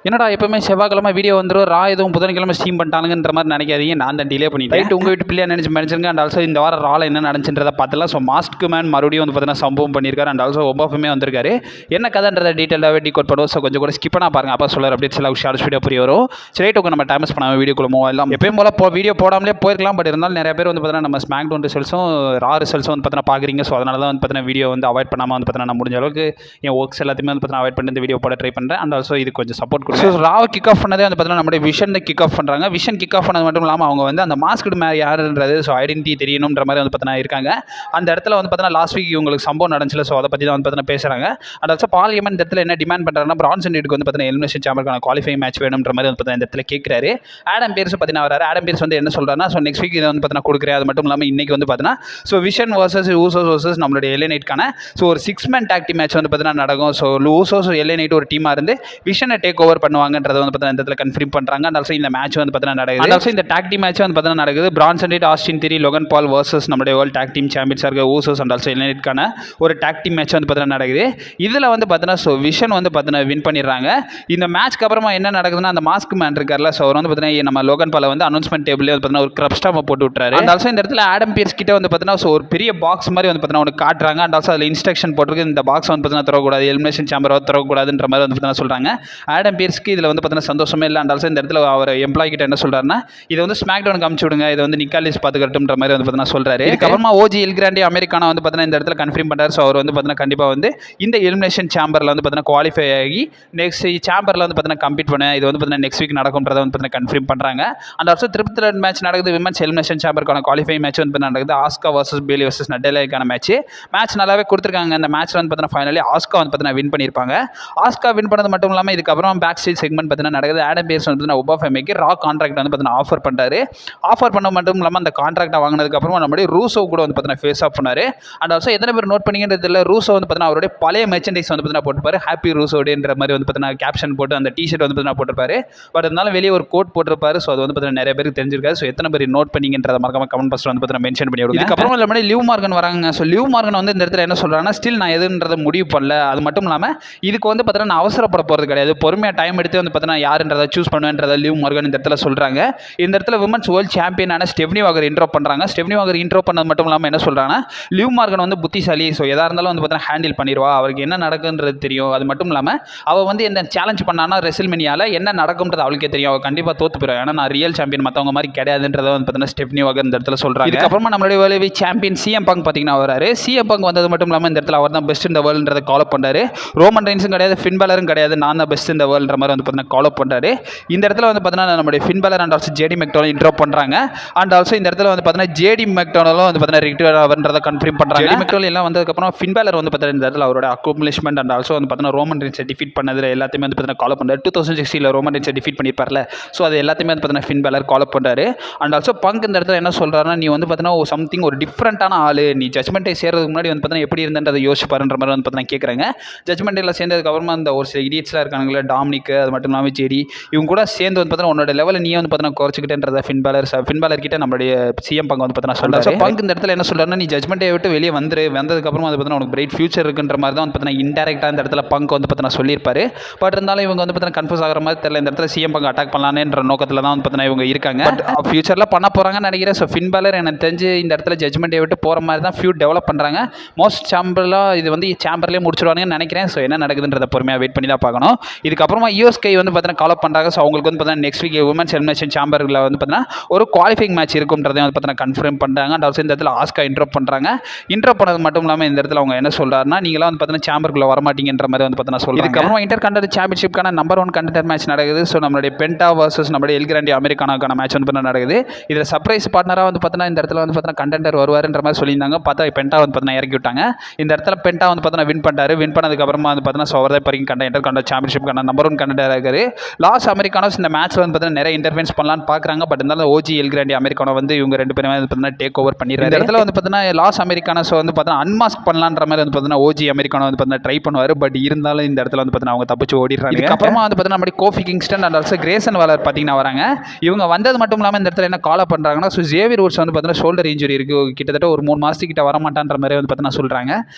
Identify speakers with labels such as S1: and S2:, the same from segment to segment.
S1: என்னடா எப்பவுமே செவ்வாய்க்கிழமை வீடியோ வந்துடும், ரா எதுவும் புதன்கிழமை ஸ்ட்ரீம் பண்ணிட்டானுங்கன்ற மாதிரி நினைக்காதீங்க. நான் தான் டிலே பண்ணிட்டேன். ரைட், உங்கள் வீட்டு பிள்ளையா நினச்சிருங்க. அண்ட் ஆல்சோ இந்த வாரம் ரால என்ன நடந்துச்சுன்றதை பார்த்துலாம். ஸோ மாஸ்க் மேன் மறுபடியும் வந்து பார்த்தீங்கன்னா சம்பவம் பண்ணியிருக்காரு. அண்ட் ஆல்சோ ஒபாஃபுமே வந்திருக்காரு. என்ன கதைன்றதை டீட்டெயிலாகவே டீகோட் பண்ணுவோம். ஸோ கொஞ்சம் கூட ஸ்கிப் பண்ணா பாருங்க. அப்போ சொல்ல அப்டேட்ஸ் எல்லாம் ஷார்ட்ஸ் வீடியோ புரிய வரும். சரி, ஓகே, நம்ம டைம்ஸ் பண்ணாமல் வீடியோக்குள்ள மூவ் எல்லாம் எப்பயும் போல வீடியோ போடாமலே போயிருக்கலாம். பட் இருந்தாலும் நிறைய பேர் வந்து பார்த்தீங்கன்னா நம்ம ஸ்மாக் டவுன் ரிசல்ட்ஸும் ரா ரிசல்ட்ஸும் வந்து பார்த்தீங்கன்னா பார்க்குறீங்க. ஸோ அதனால தான் வந்து பார்த்தீங்கன்னா வீடியோ வந்து அவாய்ட் பண்ணாமல் வந்து பார்த்தீங்கன்னா நான் முடிஞ்ச அளவுக்கு என் ஒர்க்ஸ் எல்லாத்தையுமே வந்து பார்த்தீங்கன்னா அவாய்ட் பண்ணி இந்த வீடியோ போட ட்ரை பண்ணுறேன். அண்ட் ஆல்சோ இது கொஞ்சம் சப்போர்ட் கொடுக்கும். ஸோ ராவை கிக் ஆஃப் பண்ணதே வந்து பார்த்தீங்கன்னா நம்மளுடைய விஷன் கிக் ஆஃப் பண்ணுறாங்க. விஷன் கிக் ஆஃப் பண்ணது மட்டும் இல்லாமல் அவங்க வந்து அந்த மாஸ்க்கு மேலே யாருன்றது ஸோ ஐடென்டிட்டி தெரியணுன்ற மாதிரி வந்து பார்த்தீங்கன்னா இருக்காங்க. அந்த இடத்துல வந்து பார்த்தீங்கன்னா லாஸ்ட் வீக் இவங்களுக்கு சம்பவம் நடந்துச்சுல. ஸோ அதை பற்றி தான் வந்து பார்த்தீங்கன்னா பேசுகிறாங்க. அண்ட் ஆல்சோ பார்லிமெண்ட் இந்த இடத்துல என்ன டிமாண்ட் பண்ணுறாங்கன்னா பிரான்சன் டீடுக்கு வந்து பார்த்தீங்கன்னா எலிமினேஷன் சாம்பருக்கான குவாலிஃபைங் மேட்ச் வேணுன்ற மாதிரி வந்து பார்த்தீங்கன்னா இந்த இடத்துல கேட்குறாரு. ஆடம் பேர்ஸ் பார்த்தீங்கன்னா வராரு. ஆடம் பேர்ஸ் வந்து என்ன சொல்கிறாருன்னா ஸோ நெக்ஸ்ட் வீக் இதை வந்து பார்த்தீங்கன்னா கொடுக்குறேன். அது மட்டும் இல்லாமல் இன்னைக்கு வந்து பார்த்தீங்கன்னா so vision versus Usos versus நம்மளுடைய எல்ஏ நைட்கான ஸோ ஒரு 6 மேன் டாக் டீம் மேட்ச் வந்து பார்த்தீங்கன்னா நடக்கும். ஸோ ஊசோஸ் எல்ஏ நைட் ஒரு டீமாக இருந்து விஷனை டேக் ஓவர் பண்ணுவாங்கன்றதை வந்து பார்த்தீங்கன்னா இந்த இடத்துல கன்ஃபார்ம் பண்ணுறாங்க. அண்ட் ஆல்சோ இந்த மேட்ச் வந்து பார்த்தீங்கன்னா நடக்குது. அண்ட் ஆல்சோ இந்த டாக் டீம் மேட்ச் வந்து பார்த்தீங்கன்னா நடக்குது. Bronson Reed, Austin Theory, Logan Paul versus நம்மளுடைய வேர்ல்ட் டாக் டீம் சாம்பியன்ஸாக இருக்க ஊசோஸ் அண்ட் ஆல்சோ எல்ஏ நைட்கான ஒரு டாக் டீம் மேட்ச் வந்து பார்த்தீங்கன்னா நடக்குது. இதில் வந்து பார்த்தீங்கன்னா ஸோ விஷன் வந்து பார்த்தீங்கன்னா வின் பண்ணிடுறாங்க. இந்த மேட்ச்க்கு அப்புறமா என்ன நடக்குதுன்னா அந்த மாஸ்க் மேன் இருக்கார்ல. ஸோ அவர் வந்து பார்த்தீங்கன்னா நம்ம லோகன் பாலை வந்து அனௌன்ஸ்மெண்ட் டேபிளே வந்து பார்த்தீங்கன்னா ஒரு கிரப்ஸ்டாமை போட்டு விட்டுறாரு. அண்ட் ஆல்சோ இந்த இடத்துல ஆடம் பியர்ஸ் கிட்ட வந்து பார்த்தீங்கன்னா ஸோ ஒரு பெரிய பாக்ஸ் மாதிரி வந்து பார்த்தீங்கன்னா ஒன்று காட்டுறாங்க. அண்ட் ஆல்சோ அதில் இன்ஸ்ட்ரக்ஷன் போட்டிருக்கு. இந்த பாக்ஸ் வந்து பார்த்தீங்கன்னா தரக்கூடாது, எலிமினேஷன் சாம்பர் தரக்கூடாதுன்ற மாதிரி வந்து பார்த்தீங்கன்னா சொல்கிறாங்க. ஆடம் பியர்ஸ்க்கு இதில் வந்து பார்த்தீங்கன்னா சந்தோஷமே இல்லை. அண்ட் ஆல்சோ இந்த இடத்துல அவர் எம்ப்ளாய் கிட்ட என்ன சொல்கிறாருன்னா இதை வந்து ஸ்மாக் டவுனுக்கு அமுச்சு விடுங்க, இதை வந்து நிக்காலிஸ் பார்த்துக்கட்டும்ன்ற மாதிரி வந்து பார்த்தீங்கன்னா சொல்கிறாரு. இதுக்கப்புறமா ஓஜி எல் கிராண்டி அமெரிக்கானா வந்து பார்த்தீங்கன்னா இந்த இடத்துல கன்ஃபார்ம் பண்ணுறாரு. ஸோ அவர் வந்து பார்த்தீங்கன்னா கண்டிப்பாக வந்து இந்த எலிமினேஷன் சாம்பரில் வந்து பார்த்தீங்கன்னா குவாலிஃபை ஆகி நெக்ஸ்ட் சாம்பரில் வந்து பார்த்தீங்கன்னா கம்ப்ளீட் பண்ண இது வந்து பார்த்தீங்கன்னா நெக்ஸ்ட் வீக் நடக்கும்ன்றதை வந்து பார்த்தீங்கன்னா கன்ஃபார்ம் பண்ணுறாங்க. அண்ட் ஆல்சோ த்ரிபிள் மேட்ச் நடக்குது. விமன்ஸ் எலிமினேஷன் சாம்பருக்கான குவாலிஃபை மேட்ச் வந்து நடக்குது. Asuka versus Bali versus நட்டேலாக்கான match நல்லாவே கொடுத்துருக்காங்க. அந்த மேட்ச்ல வந்து பார்த்தீங்கன்னா ஃபைனலி ஆஸ்கா வந்து பார்த்தீங்கன்னா வின் பண்ணியிருப்பாங்க. ஆஸ்கா வின் பண்ணது மட்டும் இல்லாமல் இதுக்கப்புறம் பேக் ஸ்டேஜ் செக்மெண்ட் பார்த்தீங்கன்னா நடக்குது. ஆடம் பியர்ஸ் வந்து பார்த்தீங்கன்னா ஒபாஃபெமிக்கு ரா கான்ட்ராக்ட் வந்து பார்த்தீங்கன்னா ஆஃபர் பண்ணுறாரு. ஆஃபர் பண்ண மட்டும் இல்லாமல் அந்த கான்ட்ராக்டை வாங்கினதுக்கப்புறமா நம்மளுடைய ரூசோ கூட வந்து பார்த்தீங்கன்னா ஃபேஸ் ஆஃப் பண்ணாரு. அண்ட் ஆல்சோ எத்தனை பேர் நோட் பண்ணிங்கன்றதுல ரூசோ வந்து பார்த்தீங்கன்னா அவருடைய பழைய மெர்ச்சன்டைஸ் வந்து பார்த்தீங்கன்னா போட்டுப்பாரு. ஹாப்பி ரூசோடேன்ற மாதிரி வந்து பார்த்தீங்கன்னா கேப்ஷன் போட்டு அந்த டிஷர்ட் வந்து பார்த்தீங்கன்னா போட்டிருப்பாரு. பட் இருந்தாலும் வெளியே ஒரு கோட் போட்டிருப்பாரு. ஸோ அது வந்து பார்த்தீங்கன்னா நிறைய பேருக்கு தெரிஞ்சிருக்காரு. ஸோ எத்தனை பேர் நோட் பண்ணிங்கன்றத மறக்காம கமெண்ட் பாக்ஸ்ல வந்து பார்த்தீங்கன்னா மென்ஷன் பண்ணி விடுங்க. இதுக்கப்புறம் நம்ம லிவ் மார்கன் வராங்க. ஸோ லிவ் மார்கன் வந்து இந்த இடத்துல என்ன சொல்றாங்கன்னா ஸ்டில் நான் எதுன்றதை முடிவு பண்ணல. அது மட்டும் இல்லாமல் இதுக்கு வந்து பார்த்தீங்கன்னா நான் அவசரப்பட போகிறது கிடையாது, பொறுமையாக டைம் எடுத்து வந்து பார்த்தீங்கன்னா யாருன்றதை சூஸ் பண்ணுவேன்றதை லிவ் மார்கன் இந்த இடத்துல சொல்றாங்க. இந்த இடத்துல விமன்ஸ் வேர்ல்ட் சாம்பியனான ஸ்டெஃப்னி வாகர் இன்ட்ரோ பண்ணுறாங்க. ஸ்டெஃப்னி வாகர் இன்ட்ரோ பண்ணது மட்டும் இல்லாமல் என்ன சொல்றாங்கன்னா லிவ் மார்கன் வந்து புத்திசாலி. ஸோ எதாக இருந்தாலும் வந்து பார்த்தீங்கன்னா ஹேண்டில் பண்ணிடுவா, அவருக்கு என்ன நடக்குன்றது தெரியும். அது மட்டும் இல்லாமல் அவள் வந்து என்ன சேலஞ்ச் பண்ணானா ரெசில்மெனியால என்ன நடக்கும்ன்றது அவளுக்கே தெரியும். அவள் கண்டிப்பாக தோத்து போயிடும். ஏன்னா நான் ரியல் சாம்பியன், மற்றவங்க மாதிரி கிடையாதுன்றதை வந்து பார்த்தீங்கன்னா ஸ்டெஃப்னி வாகர் இந்த இடத்துல சொல்றாங்க. இதுக்கப்புறமா நம்மளுடைய வேர்ல்ட் சாம்பியன் சிஎம் பங்க் பார்த்தீங்கன்னா வராரு. சிஎம் பங்க் வந்தது மட்டும் இல்லாமல் இந்த இடத்துல அவர் தான் பெஸ்ட் இந்த வேர்ல்டுன்றதை கால் அப் பண்ணுறாரு. ரோமன் ரெயின்ஸும் கிடையாது, ஃபின் பேலரும் கிடையாது, நான் தான் பெஸ்ட் இந்த வேர்ல்டுன்ற மாதிரி வந்து பார்த்தீங்கன்னா கால் அப் பண்ணுறாரு. இந்த இடத்துல வந்து பார்த்தீங்கன்னா நம்மளுடைய Finn Balor and also JD McDonagh intro பண்ணுறாங்க. அண்ட் ஆல்சோ இந்த இடத்துல வந்து பார்த்தீங்கன்னா ஜேடி மெக்டோனலும் வந்து பார்த்தீங்கன்னா ரிட்டர் ஆகுன்றதை கன்ஃபார்ம் பண்ணுறாங்க. ஜேடி மெக்டோனல் எல்லாம் வந்ததுக்கப்புறம் ஃபின் பேலர் வந்து பார்த்தீங்கன்னா இந்த இடத்துல அவரோட அக்காம்ப்ளிஷ்மெண்ட் அண்ட் ஆல்சோ வந்து பார்த்தீங்கன்னா ரோமன் ரெயின்ஸை டிஃபீட் பண்ணதில் எல்லாத்தையுமே வந்து பார்த்தீங்கன்னா கால் அப் பண்ணுறாரு. 2016 ரோமன் ரெயின்ஸை டிஃபீட் பண்ணியிருப்பார்ல. ஸோ அது எல்லாத்தையுமே வந்து பார்த்தீங்கன்னா ஃபின் பேலர் கால் அப் பண்ணுறாரு. அண்ட் ஆல்சோ பங்க் இந்த இடத்துல என்ன சொல்கிறாருன்னா நீ வந்து பார்த்தீங்கன்னா சம்திங் ஒரு டிஃப்ரெண்டான ஆள், நீ ஜட்மெண்ட்டை சேர்றதுக்கு முன்னாடி வந்து பார்த்தீங்கன்னா எப்படி இருந்ததை யோசிப்பாருன்ற மாதிரி வந்து பார்த்தீங்கன்னா கேட்குறாங்க. ஜட்மெண்ட்டில் சேர்ந்ததுக்கப்புறமா அந்த ஒரு சில இடியட்ஸ்லாம் இருக்காங்களே, டாமினிக், அது மட்டும் இல்லாமல் ஜேடி, இவங்க கூட சேர்ந்து வந்து பார்த்தீங்கன்னா உன்னோட லெவலில் நீ வந்து பார்த்தீங்கன்னா குறைச்சிக்கிட்டேன்றதை ஃபின் பேலர் கிட்ட நம்மளுடைய சிஎம் பங்க் வந்து பார்த்தீங்கன்னா சொல்கிறாரு. பங்க் இந்த இடத்துல என்ன சொல்கிறாருன்னா நீ ஜட்மெண்ட்டை விட்டு வெளியே வந்ததுக்கப்புறமா வந்து பார்த்தீங்கன்னா உனக்கு பிரைட் ஃபியூச்சர் இருக்குன்ற மாதிரி தான் வந்து பார்த்தீங்கன்னா இன்டெரக்டாக இந்த இடத்துல பங்க் வந்து பார்த்தீங்கன்னா சொல்லியிருப்பாரு. பட் இருந்தாலும் இவங்க வந்து பார்த்தீங்கன்னா கன்ஃபியூஸ் ஆகிற மாதிரி தெரியல. இந்த இடத்துல சிஎம் பங்க் அட்டாக் பண்ணலான்ற நோக்கத்தில் தான் வந்து பார்த்தீங்கன்னா இவங்க இருக்காங்க. ஃபியூச்சரில் பண்ண போகிறாங்கன்னு நினைக்கிறேன். ஸோ ஃபின் பேலர் எனக்கு தெரிஞ்சு இந்த இடத்துல ஜட்மெண்ட்டை விட்டு போகிற மாதிரி தான் ஃபியூட் டெவலப் பண்ணுறாங்க. மோஸ்ட் சாம்பர்லாம் இது வந்து சாம்பர்லேயே முடிச்சிடுவாங்கன்னு நினைக்கிறேன். ஸோ என்ன நடக்குதுன்றதை பொறுமையாக வெயிட் பண்ணி தான் பார்க்கணும். இதுக்கப்புறமா யூஎஸ்கே வந்து பார்த்தீங்கன்னா கால் அப் பண்ணுறாங்க. ஸோ அவங்களுக்கு வந்து பார்த்தீங்கன்னா நெக்ஸ்ட் வீக் உமன்ஸ் எலிமினேஷன் சாம்பரில் வந்து பார்த்தீங்கன்னா ஒரு குவாலிஃபைங் மேட்ச் இருக்கும்ன்றதை வந்து பார்த்தீங்கன்னா கன்ஃபார்ம் பண்ணுறாங்க. அண்ட் ஆல்சோ இந்த இடத்துல ஆஸ்கா இன்ட்ரோ பண்ணுறாங்க. இன்ட்ரோ பண்ணது மட்டும் இல்லாமல் இந்த இடத்துல அவங்க என்ன சொல்கிறாருன்னா நீங்களாம் வந்து பார்த்தீங்கன்னா சாம்பருக்குள்ள வரமாட்டீங்கன்ற மாதிரி வந்து பார்த்தீங்கன்னா சொல்லுவாங்க. இதுக்கப்புறமா இன்டர் கண்டெண்டர் சாம்பியன்ஷிப்கான நம்பர் 1 கண்டெண்டர் மேட்ச் நடக்குது. ஸோ நம்மளுடைய பென்டா வர்சஸ் நம்மளுடைய எல் கிராண்டி அமெரிக்கானாக்கான மேட்ச் வந்து பார்த்தீங்கன்னா நடக்குது. இதில் சர்ப்ரைஸ் பார்ட்னராக வந்து பார்த்தீங்கன்னா இந்த இடத்துல வந்து பார்த்தீங்கன்னா கண்டெண்டர் வருவாருன்ற மாதிரி சொல்லியிருந்தாங்க. பார்த்தா பென்டா வந்து பார்த்தீங்கன்னா இறக்கி விட்டாங்க. இந்த இடத்துல பென்டா வந்து பார்த்தீங்கன்னா வின் பண்ணிட்டாரு. வின் பண்ணதுக்கப்புறமா வந்து பார்த்தீங்கன்னா ஸோ அவர் தான் இப்போ கண்டெண்டர் சாம்பியன்ஷிப்கான நம்பர் 1 கண்டெண்டர் இருக்காரு. லாஸ் அமெரிக்கானோஸ் இந்த மேட்ச்சில் வந்து பார்த்தீங்கன்னா நிறைய இன்டர்ஃபென்ஸ் பண்ணலான்னு பார்க்குறாங்க. பட் இருந்தாலும் ஓஜி எல் கிராண்டி அமெரிக்கானோ வந்து இவங்க ரெண்டு பேருமே வந்து பார்த்தீங்கன்னா டேக் ஓவர் பண்ணிடுறாரு. இந்த இடத்துல வந்து பார்த்தீங்கன்னா லாஸ் அமெரிக்கானோஸ் வந்து பார்த்தீங்கன்னா அன்மாஸ்க் பண்ணலான்ற மாதிரி வந்து பார்த்தீங்கன்னா ஓஜி அமெரிக்கானோ வந்து பார்த்தீங்கன்னா ட்ரை பண்ணுவார். பட் இருந்தாலும் இந்த இடத்துல வந்து பார்த்தீங்கன்னா அவங்க தப்பிச்சு ஓடிடுறாங்க. அப்புறமா வந்து பார்த்தீங்கன்னா நம்ம Kofi Kingston and also Grayson Waller பார்த்தீங்கன்னா வராங்க. இவங்க வந்தது மட்டும் இல்லாமல் இந்த இடத்துல என்ன கால் அப் பண்ணுறாங்கன்னா ஸோ ஜேவியர் வூட்ஸ் வந்து பார்த்தீங்கன்னா ஷோல்டர் இன்ஜுரி இருக்குது, கிட்டத்தட்ட ஒரு 3 மாதத்துக்கிட்ட வரமாட்டான்ற மாதிரி வந்து பார்த்தீங்கன்னா சொல்கிறாங்க.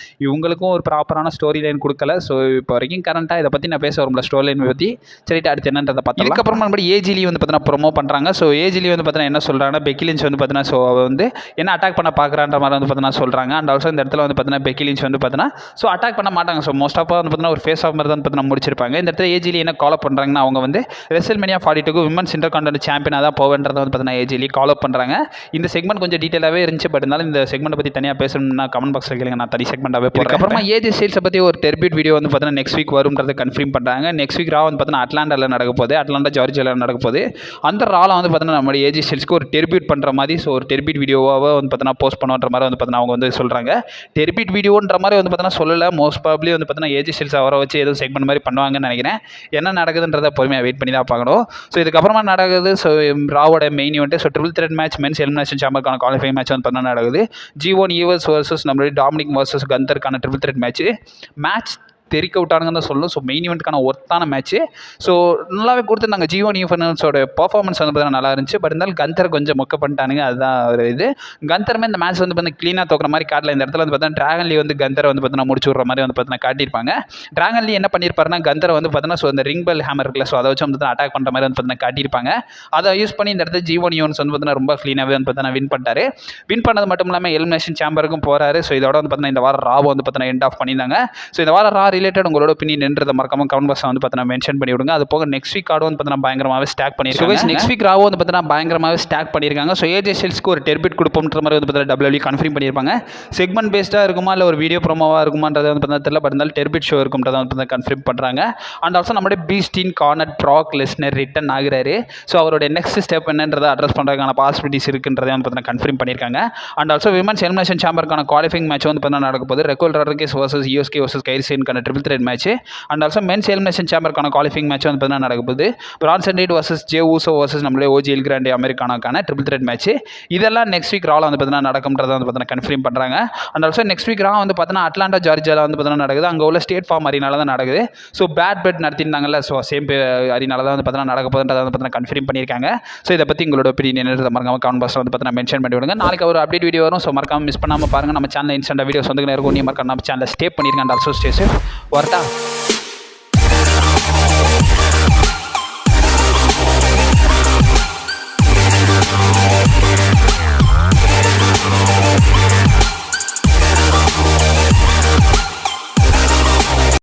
S1: இவங்களுக்கும் ஒரு ப்ராப்பரான ஸ்டோரி லைன் கொடுக்கல. ஸோ இப்போ வரைக்கும் கரண்ட்டாக இதை பற்றி நான் பேச வரும்ல ஸ்டோரி லைன் பற்றி. சரிட்டு அடுத்து என்னன்றதை பார்த்தா இதுக்கப்புறமா நம்ம ஏஜிலி வந்து பார்த்தீங்கன்னா ப்ரொமோ பண்ணுறாங்க. ஸோ ஏஜிலி வந்து பார்த்தீங்கன்னா என்ன சொல்கிறாங்கன்னா பெக்கி லிஞ்ச் வந்து பார்த்தீங்கன்னா ஸோ வந்து என்ன அட்டாக் பண்ண பார்க்குறான்ற மாதிரி வந்து பார்த்தீங்கன்னா சொல்கிறாங்க. அண்ட் ஆல்சோ இந்த இடத்துல வந்து பார்த்தீங்கன்னா பெக்கி லிஞ்ச் வந்து பார்த்தீங்கன்னா ஸோ அட்டாக் பண்ண மாட்டாங்க. ஸோ மோஸ்ட் ஆஃப் வந்து பார்த்தீங்கன்னா ஒரு ஃபேஸ் ஆஃப் மாதிரி தான் பார்த்தீங்கன்னா முடிச்சிருப்பாங்க. இந்த இடத்துல ஏஜிலி என்ன கால் அப் பண்ணுறாங்கன்னா அவங்க வந்து ரெசல்மேனியா 42 விமன்ஸ் இன்டர்கான்டினென்டல் சாம்பியனாக தான் போவேன்றதை வந்து பார்த்தீங்கன்னா ஏஜிலி கால் அப் பண்ணுறாங்க. இந்த செக்மெண்ட் கொஞ்சம் டீட்டெயிலாகவே இருந்துச்சு. பட் இருந்தாலும் இந்த செக்மெண்ட்டை பற்றி தனியாக பேசணும்னா கமெண்ட் பாக்ஸில் கேளுங்க, நான் தனி செக்மெண்ட்டாகவே போகிறேன். அப்புறமா ஏஜி ஸ்டைல்ஸை பற்றி ஒரு டெர்பியூட் வீடியோ வந்து பார்த்தீங்கன்னா நெக்ஸ்ட் வீக் வரும்ன்றதை கன்ஃபார்ம் பண்ணுறாங்க. நெக்ஸ்ட் வீக் ரா வந்து பார்த்தீங்கன்னா அட்லாண்டாவில் நடக்க போகுது, அட்லாண்டா ஜார்ஜியாவில் நடக்க போகுது. அந்த ராவில் வந்து பார்த்தீங்கன்னா நம்ம ஏஜி ஸ்டைல்ஸ்க்கு ஒரு டெர்பியூட் பண்ணுற மாதிரி ஸோ ஒரு டெர்பியூட் வீடியோவாக வந்து பார்த்தீங்கன்னா போஸ்ட் பண்ணுன்ற மாதிரி வந்து பார்த்தீங்கன்னா அவங்க வந்து சொல்கிறாங்க. டெர்பியூட் வீடியோன்ற மாதிரி வந்து பார்த்தீங்கன்னா சொல்லலை. மோஸ்ட் ப்ராபப்லி வந்து பார்த்தீங்கன்னா ஏஜி ஸ்டைல்ஸ் அவரை வச்சு எதுவும் செக்மெண்ட் மாதிரி பண்ணுவாங்கன்னு நினைக்கிறேன். என்ன நடக்குதுன்றதை பொறுமையாக வெயிட் பண்ணி தான் பார்க்கணும். ஸோ இதுக்கப்புறமா நடக்குது ஸோ ராவோட main event so triple threat match men's elimination சாம்பருக்கான குவாலிஃபைங் மேட்ச் வந்து பார்த்தீங்கன்னா நடக்குது. G1 ஈவர்ஸ் வர்சஸ் நம்மளுடைய டாமினிக் வர்சஸ் கந்தருக்கான ட்ரிபிள் த்ரெட் மேட்ச் தெறிக்க விட்டானுங்கன்னு தான் சொல்லணும். ஸோ மெயின் ஈவெண்ட்டுக்கான ஒர்த்தான மேட்ச்சு. ஸோ நல்லாவே கொடுத்துருந்தாங்க. G1 ஈவெண்ட்ஸோட பர்ஃபார்மன்ஸ் வந்து பார்த்தீங்கன்னா நல்லா இருந்துச்சு. பட் இருந்தாலும் கந்தர் கொஞ்சம் மொக்க பண்ணிட்டானுங்க. அதுதான் ஒரு இது. கந்தருமே இந்த மேட்ச் வந்து பார்த்தீங்கன்னா க்ளீனாக தோக்குற மாதிரி காட்டல. இந்த இடத்துல வந்து பார்த்தீங்கன்னா டிராகன் லீ வந்து கந்தரை வந்து பார்த்தீங்கன்னா முடிச்சு விட்ற மாதிரி வந்து பார்த்தீங்கன்னா காட்டியிருப்பாங்க. டிராகன் லீ என்ன பண்ணியிருப்பாருன்னா கந்தரை வந்து பார்த்தீங்கன்னா ஸோ அந்த ரிங் பெல் ஹேமர் இருக்குல்ல ஸோ அதை வச்சு வந்து அட்டாக் பண்ணுற மாதிரி வந்து பார்த்தீங்கன்னா காட்டியிருப்பாங்க. அதை யூஸ் பண்ணி இந்த இடத்துல G1 ஈவெண்ட்ஸ் வந்து பார்த்தீங்கன்னா ரொம்ப க்ளீனாகவே வந்து பார்த்தீங்கன்னா வின் பண்ணிட்டாரு. வின் பண்ணது மட்டும் இல்லாமல் எலிமினேஷன் சாம்பருக்கும் போகிறாரு. ஸோ இதோட வந்து பார்த்தீங்கன்னா இந்த வாரம் ராவை வந்து பார்த்தீங்கன்னா எண்ட் ஆஃப் பண்ணியிருந்தாங்க. ஸோ இந்த வாரம் ரா ரிலேட்டட் உங்களோட ஒப்பீனியன் நின்றதை மறக்காம கமெண்ட் பாக்ஸ்ல வந்து பார்த்தீங்கன்னா மென்ஷன் பண்ணி விடுங்க. அது போக நெக்ஸ்ட் வீக் கார்டு வந்து பார்த்தீங்கன்னா பயங்கரமாகவே ஸ்டாக் பண்ணியிருக்காங்க. நெக்ஸ்ட் வீக் ராவோ வந்து பார்த்தீங்கன்னா பயங்கரமாகவே ஸ்டாக் பண்ணியிருக்காங்க. ஸோ ஏஜே ஸ்டைல்ஸ்க்கு ஒரு டெர்பியூட் கொடுப்போம்ன்ற மாதிரி வந்து பார்த்தீங்கன்னா WWE கன்ஃபார்ம் பண்ணியிருப்பாங்க. செக்மெண்ட் பேஸ்டாக இருக்குமா இல்லை ஒரு வீடியோ ப்ரோமோவாக இருக்குமான்றது வந்து பார்த்தீங்கன்னா தெரியல. பட் இருந்தாலும் டெர்பியூட் ஷோ இருக்கும்ன்றதை வந்து பார்த்தீங்கன்னா கன்ஃபார்ம் பண்ணுறாங்க. அண்ட் ஆல்சோ நம்மளுடைய beast incarnate Brock Lesnar return ஆகிறாரு. ஸோ அவருடைய நெக்ஸ்ட் ஸ்டெப் என்னன்றதை அட்ரஸ் பண்ணுறதுக்கான பாசிபிலிட்டிஸ் இருக்குன்றதை வந்து பார்த்தீங்கன்னா கன்ஃபார்ம் பண்ணியிருக்காங்க. அண்ட் ஆல்சோ விமன்ஸ் எலிமினேஷன் சாம்பருக்கான குவாலிஃபைங் மேட்ச் வந்து பார்த்தீங்கன்னா நடக்க போகுது. Raquel Rodriguez versus IYO SKY versus Kairi சேனுக்கான triple threat match. And also men's elimination சாம்பருக்கான குவாலிஃபைங் மேட்ச் வந்து பார்த்தீங்கன்னா நடக்க போகுது. Bronson Reed versus Jey Uso versus நம்மளே ஓஜி எல் கிராண்டே அமெரிக்கானாக்கான ட்ரிபிள் த்ரெட் மேட்ச். இதெல்லாம் நெக்ஸ்ட் வீக் ராவில் வந்து பார்த்தீங்கன்னா நடக்கும்ன்றதை வந்து பார்த்தீங்கன்னா கன்ஃபார்ம் பண்ணுறாங்க. அண்ட் ஆல்சோ நெக்ஸ்ட் வீக் ரா வந்து பார்த்தீங்கன்னா அட்லாண்டா ஜார்ஜியாவில் வந்து பார்த்தீங்கன்னா நடக்குது. அங்கே உள்ள ஸ்டேட் ஃபார்ம் அரினால தான் நடக்குது. ஸோ பேட் பெட் நடத்திருந்தாங்கல்ல ஸோ சேம் அரினால தான் வந்து பார்த்தீங்கன்னா நடக்க போகுதுன்றதை வந்து பார்த்தீங்கன்னா கன்ஃபார்ம் பண்ணியிருக்காங்க. ஸோ இதை பற்றி உங்களோட ஒப்பீனியன் என்னன்றதை மறக்காம கமெண்ட் பாக்ஸில் வந்து பார்த்தீங்கன்னா மென்ஷன் பண்ணி விடுங்க. நாளைக்கு ஒரு அப்டேட் வீடியோ வரும். ஸோ மறக்காம மிஸ் பண்ணாமல் பாருங்கள். நம்ம சேனல் இன்ஸ்டன்ட் வீடியோஸ் வந்து இருக்கும். நீ மறக்காம நம்ம சேனலை ஸ்டே பண்ணியிருக்கேன். And also stay safe. வரட்டா.